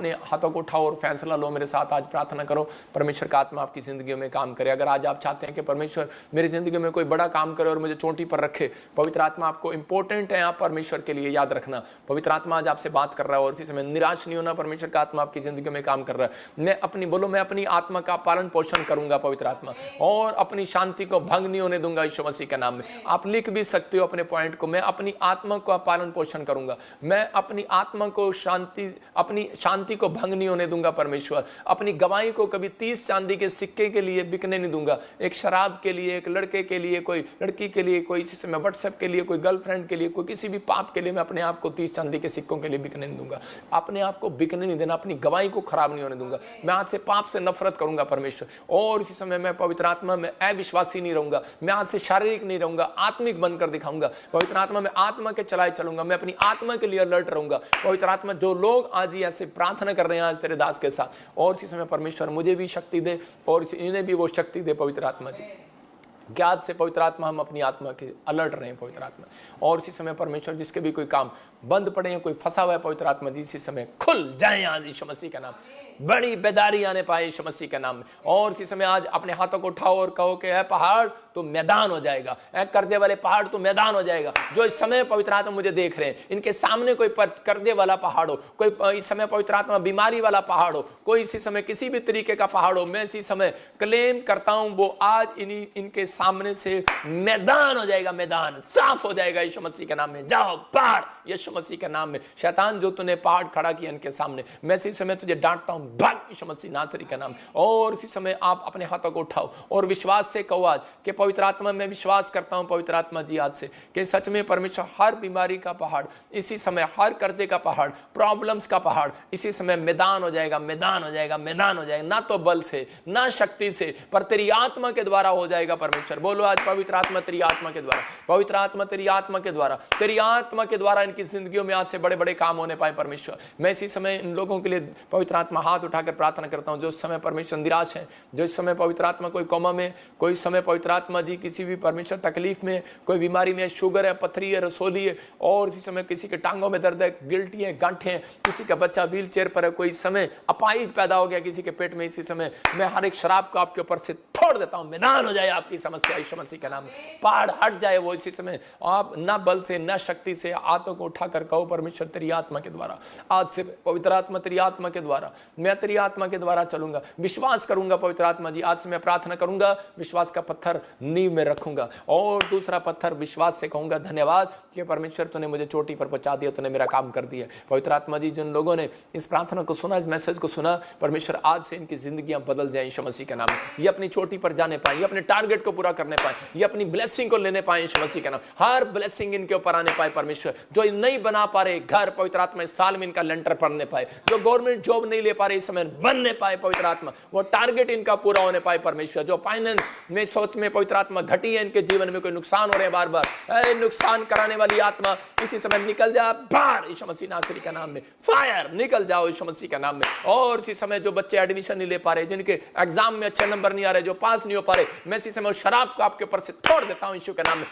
अपने हाथों को उठाओ और फैसला लो, मेरे साथ आज प्रार्थना करो, परमेश्वर का आत्मा आपकी ज़िंदगी में काम करे। अगर आज आप चाहते हैं कि परमेश्वर मेरी ज़िंदगी में कोई बड़ा काम करे और मुझे चोटी पर रखे, पवित्र आत्मा आपको इंपॉर्टेंट है आप परमेश्वर के लिए, याद रखना। पवित्र आत्मा आज आपसे बात कर रहा है और इसी समय निराश नहीं होना, परमेश्वर का आत्मा आपकी ज़िंदगी में काम कर रहा है। मैं अपनी आत्मा का पालन पोषण करूंगा पवित्र आत्मा, और अपनी शांति को भंग नहीं होने दूंगा यीशु मसीह के नाम में। आप लिख भी सकते हो अपने पॉइंट को, मैं अपनी आत्मा का पालन पोषण करूंगा, मैं अपनी आत्मा को अपनी शांति को भंग नहीं होने दूंगा परमेश्वर। अपनी गवाही को कभी 30 चांदी के सिक्के के लिए बिकने नहीं दूंगा, एक शराब के लिए, एक लड़के के लिए, कोई लड़की के लिए, कोई इसी समय व्हाट्सएप के लिए, कोई गर्लफ्रेंड के लिए, कोई किसी भी पाप के लिए मैं अपने आप को 30 चांदी के सिक्कों के लिए बिकने नहीं दूंगा। अपने आप को बिकने नहीं देना, अपनी गवाही को खराब नहीं होने दूंगा। मैं आज से पाप से नफरत करूंगा परमेश्वर, और इसी समय मैं पवित्र आत्मा में अविश्वासी नहीं रहूंगा। मैं आज से शारीरिक नहीं रहूंगा, आत्मिक बनकर दिखाऊंगा। पवित्र आत्मा में आत्मा के चलाए चलूंगा, मैं अपनी आत्मा के लिए अलर्ट रहूंगा। पवित्र आत्मा जो लोग आज ही ऐसे प्रार्थना कर रहे हैं आज तेरे दास के साथ, और इसी समय परमेश्वर मुझे भी शक्ति दे और इन्हें भी वो शक्ति दे पवित्र आत्मा जी। ज्ञात से पवित्र आत्मा हम अपनी आत्मा के अलर्ट रहे पवित्र आत्मा, और इसी समय परमेश्वर जिसके भी कोई काम बंद पड़े हैं, कोई फंसा हुआ है पवित्र आत्मा जी, इसी समय खुल जाए आज यीशु मसीह का नाम, बड़ी बेदारी आने पाए यीशु मसीह के नाम में। और इसी समय आज अपने हाथों को उठाओ और कहो कि है पहाड़ तो मैदान हो जाएगा, है कर्जे वाले पहाड़ तो मैदान हो जाएगा। जो इस समय पवित्र आत्मा मुझे देख रहे हैं, इनके सामने कोई कर्जे वाला पहाड़ हो, कोई इस समय पवित्र आत्मा बीमारी वाला पहाड़ हो, कोई इसी समय किसी भी तरीके का पहाड़ हो, मैं इसी समय क्लेम करता हूं वो आज इनके सामने से मैदान हो जाएगा, मैदान साफ हो जाएगा यीशु मसीह के नाम में। जाओ पहाड़ यीशु मसीह के नाम में। शैतान जो तूने पहाड़ खड़ा किया इनके सामने, मैं इसी समय तुझे डांटता हूं, भाग यीशु मसीह नासरी का नाम। और इसी समय आप अपने हाथों को उठाओ और विश्वास से कहो आज कि पवित्र आत्मा मैं विश्वास करता हूं पवित्र आत्मा जी आज से कि सच में परमेश्वर हर बीमारी का पहाड़, इसी समय हर कर्जे का पहाड़, प्रॉब्लम्स का पहाड़ इसी समय मैदान हो जाएगा, मैदान हो जाएगा, मैदान हो जाएगा। ना तो बल से ना शक्ति से, पर तेरी आत्मा के द्वारा हो जाएगा परमेश्वर। बोलो आज पवित्र आत्मा तेरी आत्मा के द्वारा, पवित्र आत्मा तेरी आत्मा के द्वारा, तेरी आत्मा के द्वारा इनकी जिंदगियों में आज से बड़े बड़े काम होने पाए परमेश्वर। मैं इसी समय इन लोगों के लिए पवित्र आत्मा हाथ उठाकर प्रार्थना करता हूं जो इस समय परमेश्वर निराश है, जो इस समय पवित्र आत्मा कोई कोमा में, कोई समय पवित्र आत्मा जी किसी भी परमेश्वर तकलीफ में, कोई बीमारी में, शुगर है, पथरी है, रसोली है, और इसी समय किसी के टांगों में दर्द है, गिल्टी है, गांठें हैं, किसी का बच्चा व्हील चेयर पर है, कोई समय अपाहिज पैदा हो गया किसी के पेट में, इसी समय मैं हर एक शराब को आपके ऊपर से तोड़ देता हूं। मैदान हो जाए आपकी समस्या यीशु मसीह के नाम में, पहाड़ हट जाए वो इसी समय। आप ना बल से ना शक्ति से हाथों को उठाकर कहो परमेश्वर तेरी आत्मा के द्वारा, आज से पवित्र आत्मा तेरी आत्मा के द्वारा, मैं तेरी आत्मा के द्वारा चलूंगा, विश्वास करूंगा पवित्र आत्मा जी। आज से मैं प्रार्थना करूंगा, विश्वास का पत्थर नींव में रखूंगा, और दूसरा पत्थर विश्वास से कहूंगा धन्यवाद कि परमेश्वर तूने मुझे चोटी पर पहुंचा दिया, तूने मेरा काम कर दिया। पवित्र आत्मा जी जिन लोगों ने इस प्रार्थना को सुना, इस मैसेज को सुना, परमेश्वर आज से इनकी जिंदगियां बदल जाए यीशु मसीह के नाम में। ये अपनी चोटी पर जाने पाए, ये अपने टारगेट को पूरा करने पाए, ये अपनी ब्लेसिंग को लेने पाए यीशु मसीह के नाम। हर ब्लेसिंग इनके ऊपर आने पाए परमेश्वर। जो नहीं बना पा रहे घर, पवित्र आत्मा इस साल में इनका लेंटर पड़ने पाए, जो गवर्नमेंट जॉब नहीं ले पा रहे इस समय बनने पाए पवित्र आत्मा, वो टारगेट इनका पूरा होने पाए परमेश्वर। जो फाइनेंस में सोच में पवित्र आत्मा घटी है, इनके जीवन में कोई नुकसान हो रहे बार बार, नुकसान कराने वाली आत्मा इसी समय निकल जा बाहर यीशु मसीह नासरी का नाम में। फायर निकल जाओ यीशु मसीह का नाम में। और इसी समय जो बच्चे एडमिशन नहीं ले पा रहे, जिनके एग्जाम में अच्छे नंबर नहीं आ रहे, जो पास नहीं हो पा रहे, मैं इसी समय शराब को आपके ऊपर से तोड़ देता हूं यीशु के नाम में।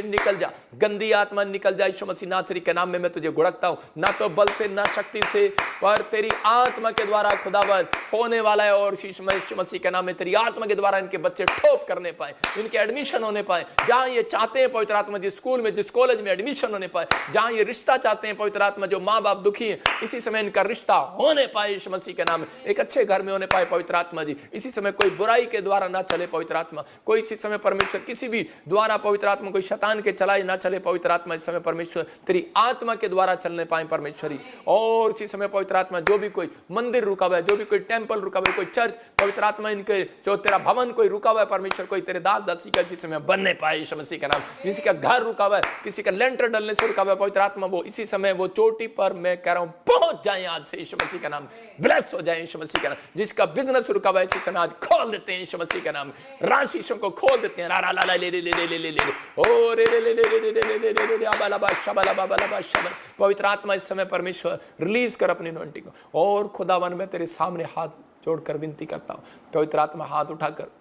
निकल जा गंदी आत्मा, निकल जा यीशु मसीह नासरी के नाम में। मैं तुझे गुड़कता हूं, ना तो बल से ना शक्ति से, पर तेरी आत्मा के द्वारा खुदावन होने वाला है। और यीशु मसीह के नाम में तेरी आत्मा के द्वारा इनके बच्चे ठोक करने पाए, इनके एडमिशन होने पाए जहां ये चाहते हैं पवित्र आत्मा, जिस स्कूल में जिस कॉलेज में एडमिशन होने पाए, जहां ये रिश्ता चाहते हैं पवित्र आत्मा, जो माँ बाप दुखी हैं इसी समय इनका रिश्ता होने पाए यीशु मसीह के नाम में। एक अच्छे घर में होने पाए पवित्र आत्मा जी। इसी समय कोई बुराई के द्वारा ना चले पवित्र आत्मा, कोई इसी समय परमेश्वर किसी भी द्वारा पवित्र आत्मा कोई शैतान के चलाए ना चले पवित्र आत्मा। इस समय परमेश्वर तेरी आत्मा के द्वारा चलने पाए परमेश्वरी। और इसी समय पवित्र आत्मा जो भी कोई मंदिर रुका हुआ है, जो भी कोई टेंपल रुका हुआ है, कोई चर्च पवित्र आत्मा, इनके जो तेरा भवन कोई रुका हुआ है परमेश्वर, कोई तेरे दास दासी का इसी समय बनने पाए यीशु मसीह का नाम। किसी का घर रुका हुआ है, किसी का लेंटर डलने से रुका हुआ है पवित्र आत्मा, वो इसी समय वो चोटी पर मैं कह रहा हूं पहुंच जाए आज से यीशु मसीह का नाम। ब्लेस हो जाए यीशु मसीह का नाम। जिसका बिजनेस रुका हुआ है इसी समय आज खोल देते हैं यीशु मसीह का नाम। राशियों को खोल देते हैं। रा ला ला ले ले ले ले ले ले ले ओ रे ले ले ले ले ले ले ले ले ले आबा लबा शबा लबा लबा शबा। पवित्र आत्मा इस समय परमेश्वर रिलीज कर अपनी अनॉइंटिंग को। और खुदावन मैं तेरे सामने हाथ जोड़कर विनती करता हूं, पवित्र आत्मा हाथ उठाकर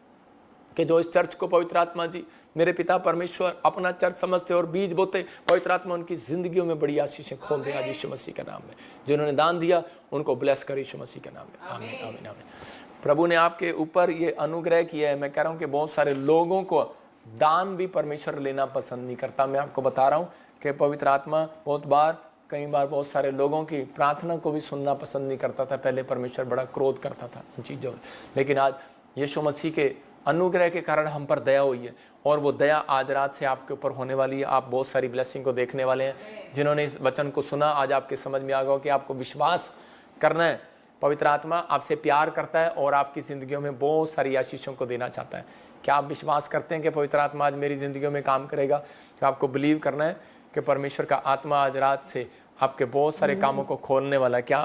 कि जो इस चर्च को पवित्र आत्मा जी मेरे पिता परमेश्वर अपना चर्च समझते और बीज बोते, पवित्र आत्मा उनकी जिंदगियों में बड़ी आशीषें खोल दे आज यीशु मसीह के नाम में। जिन्होंने दान दिया उनको ब्लेस कर यीशु मसीह के नाम में, आमीन आमीन आमीन। प्रभु ने आपके ऊपर ये अनुग्रह किया है। मैं कह रहा हूँ कि बहुत सारे लोगों को दान भी परमेश्वर लेना पसंद नहीं करता। मैं आपको बता रहा हूँ कि पवित्र आत्मा कई बार बहुत सारे लोगों की प्रार्थना को भी सुनना पसंद नहीं करता था। पहले परमेश्वर बड़ा क्रोध करता था इन चीज़ों में, लेकिन आज यीशु मसीह के अनुग्रह के कारण हम पर दया हुई है और वो दया आज रात से आपके ऊपर होने वाली है। आप बहुत सारी ब्लेसिंग को देखने वाले हैं। जिन्होंने इस वचन को सुना आज आपके समझ में आ गया कि आपको विश्वास करना है। पवित्र आत्मा आपसे प्यार करता है और आपकी ज़िंदगियों में बहुत सारी आशीषों को देना चाहता है। क्या आप विश्वास करते हैं कि पवित्र आत्मा आज मेरी ज़िंदगियों में काम करेगा? क्या आपको बिलीव करना है कि परमेश्वर का आत्मा आज रात से आपके बहुत सारे कामों को खोलने वाला है? क्या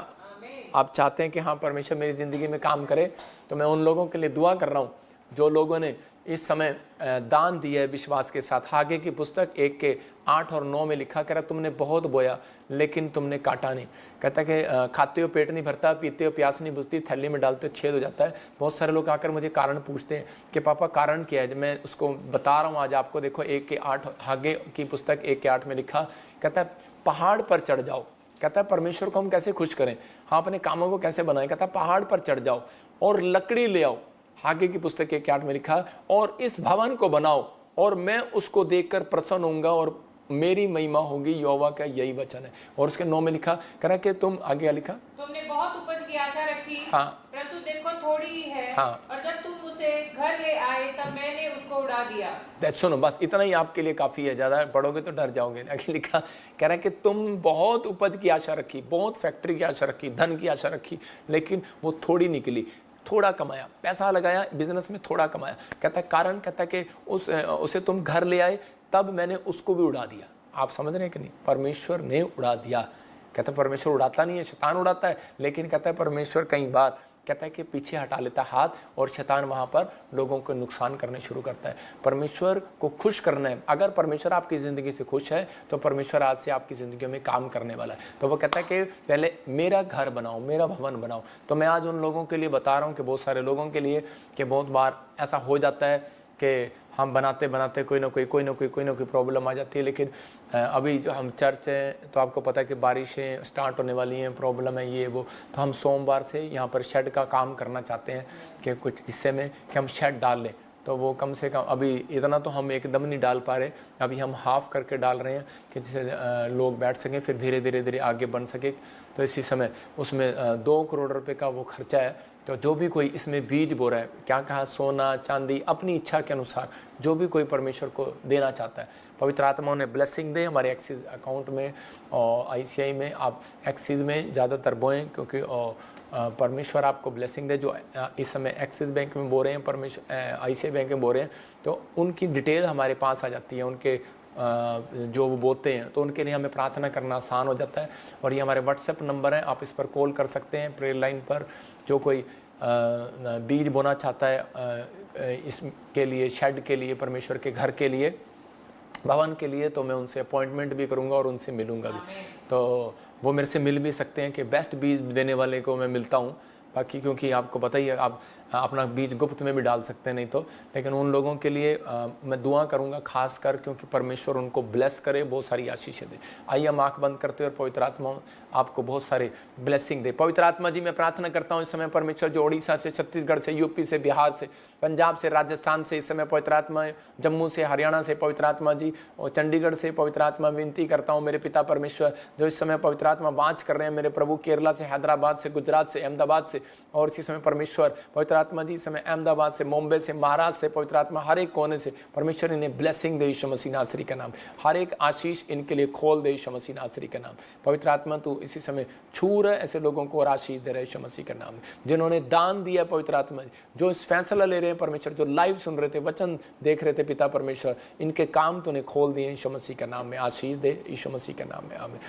आप चाहते हैं कि हाँ परमेश्वर मेरी ज़िंदगी में काम करे? तो मैं उन लोगों के लिए दुआ कर रहा हूँ जो लोगों ने इस समय दान दिया है विश्वास के साथ। हागे की पुस्तक 1:8 और 9 में लिखा कह रहा, तुमने बहुत बोया लेकिन तुमने काटा नहीं। कहता कि खाते हो पेट नहीं भरता, पीते हो प्यास नहीं बुझती, थैली में डालते हो छेद हो जाता है। बहुत सारे लोग आकर मुझे कारण पूछते हैं कि पापा कारण क्या है। मैं उसको बता रहा हूँ आज आपको। देखो 1:8 हागे की पुस्तक 1:8 में लिखा, कहता है पहाड़ पर चढ़ जाओ। कहता है परमेश्वर को हम कैसे खुश करें, हाँ अपने कामों को कैसे बनाएं। कहता है पहाड़ पर चढ़ जाओ और लकड़ी ले आओ। हागे की पुस्तक 1:8 में लिखा, और इस भवन को बनाओ और मैं उसको देखकर प्रसन्न होऊंगा और मेरी महिमा होगी। यहोवा का यही वचन है। और उसके 9 में लिखा करा कि तुम आगे लिखा, तुमने बहुत उपज की आशा रखी, हाँ परंतु देखो थोड़ी ही है, हाँ। और जब तुम उसे घर ले आए तब मैंने उसको उड़ा दिया। सुनो बस इतना ही आपके लिए काफी है, ज्यादा पढ़ोगे तो डर जाओगे। आगे लिखा कह रहा है कि तुम बहुत उपज की आशा रखी, बहुत फैक्ट्री की आशा रखी, धन की आशा रखी, लेकिन वो थोड़ी निकली। थोड़ा कमाया, पैसा लगाया बिजनेस में, थोड़ा कमाया। कहता है कारण, कहता है कि उसे तुम घर ले आए तब मैंने उसको भी उड़ा दिया। आप समझ रहे हैं कि नहीं? परमेश्वर ने उड़ा दिया। कहता है परमेश्वर उड़ाता नहीं है, शैतान उड़ाता है। लेकिन कहता है परमेश्वर कई बार कहता है कि पीछे हटा लेता हाथ और शैतान वहाँ पर लोगों को नुकसान करने शुरू करता है। परमेश्वर को खुश करना है। अगर परमेश्वर आपकी ज़िंदगी से खुश है तो परमेश्वर आज से आपकी ज़िंदगी में काम करने वाला है। तो वो कहता है कि पहले मेरा घर बनाओ, मेरा भवन बनाओ। तो मैं आज उन लोगों के लिए बता रहा हूँ कि बहुत सारे लोगों के लिए कि बहुत बार ऐसा हो जाता है कि हम बनाते बनाते कोई ना कोई प्रॉब्लम आ जाती है। लेकिन अभी जो हम चर्च हैं तो आपको पता है कि बारिशें स्टार्ट होने वाली हैं, प्रॉब्लम है ये वो। तो हम सोमवार से यहाँ पर शेड का काम करना चाहते हैं कि कुछ हिस्से में कि हम शेड डाल लें। तो वो कम से कम अभी इतना तो हम एकदम नहीं डाल पा रहे, अभी हम हाफ करके डाल रहे हैं कि जिससे लोग बैठ सकें, फिर धीरे धीरे आगे बढ़ सके। तो इसी समय उसमें 2 करोड़ रुपए का वो खर्चा है। तो जो भी कोई इसमें बीज बो रहा है, क्या कहा, सोना चांदी अपनी इच्छा के अनुसार जो भी कोई परमेश्वर को देना चाहता है, पवित्र आत्मा ने ब्लेसिंग दे हमारे एक्सिस अकाउंट में और ICI में। आप एक्सिस में ज़्यादातर बोएं क्योंकि परमेश्वर आपको ब्लेसिंग दे। जो इस समय एक्सिस बैंक में बो रहे हैं, परमेश्वर ICI बैंक में बो रहे हैं, तो उनकी डिटेल हमारे पास आ जाती है, उनके जो वो बोते हैं, तो उनके लिए हमें प्रार्थना करना आसान हो जाता है। और ये हमारे व्हाट्सएप नंबर है, आप इस पर कॉल कर सकते हैं प्रेयर लाइन पर। जो कोई बीज बोना चाहता है इसके लिए, शेड के लिए, परमेश्वर के घर के लिए, भवन के लिए, तो मैं उनसे अपॉइंटमेंट भी करूंगा और उनसे मिलूंगा भी। तो वो मेरे से मिल भी सकते हैं कि बेस्ट बीज देने वाले को मैं मिलता हूँ। बाकी क्योंकि आपको पता ही है, आप अपना बीज गुप्त में भी डाल सकते हैं नहीं तो। लेकिन उन लोगों के लिए मैं दुआ करूंगा खास कर, क्योंकि परमेश्वर उनको ब्लेस करे, बहुत सारी आशीषें दे। आइए हम आँख बंद करते हैं और पवित्र आत्मा आपको बहुत सारे ब्लेसिंग दे। पवित्र आत्मा जी मैं प्रार्थना करता हूँ इस समय परमेश्वर, जो उड़ीसा से, छत्तीसगढ़ से, यूपी से, बिहार से, पंजाब से, राजस्थान से, इस समय पवित्र आत्मा, जम्मू से, हरियाणा से, पवित्र आत्मा जी, और चंडीगढ़ से पवित्र आत्मा विनती करता हूँ मेरे पिता परमेश्वर, जो इस समय पवित्र आत्मा वांच कर रहे हैं मेरे प्रभु, केरला से, हैदराबाद से, गुजरात से, अहमदाबाद से, और इसी समय परमेश्वर पवित्र आत्मा जी इस समय अहमदाबाद से, मुंबई से, महाराष्ट्र से, पवित्र आत्मा हर एक कोने से परमेश्वर इन्हें ब्लेसिंग दे यीशु मसीह नासरी का नाम। हर एक आशीष इनके लिए खोल दे यीशु मसीह नासरी का नाम। पवित्र आत्मा तू इसी समय छू रहे ऐसे लोगों को और आशीष दे रहे यीशु मसीह का नाम, जिन्होंने दान दिया पवित्र आत्मा, जो इस फैसला ले रहे हैं परमेश्वर, जो लाइव सुन रहे थे, वचन देख रहे थे पिता परमेश्वर, इनके काम तूने खोल दिए यीशु मसीह का नाम में। आशीष दे यीशु मसीह के नाम में, आमीन।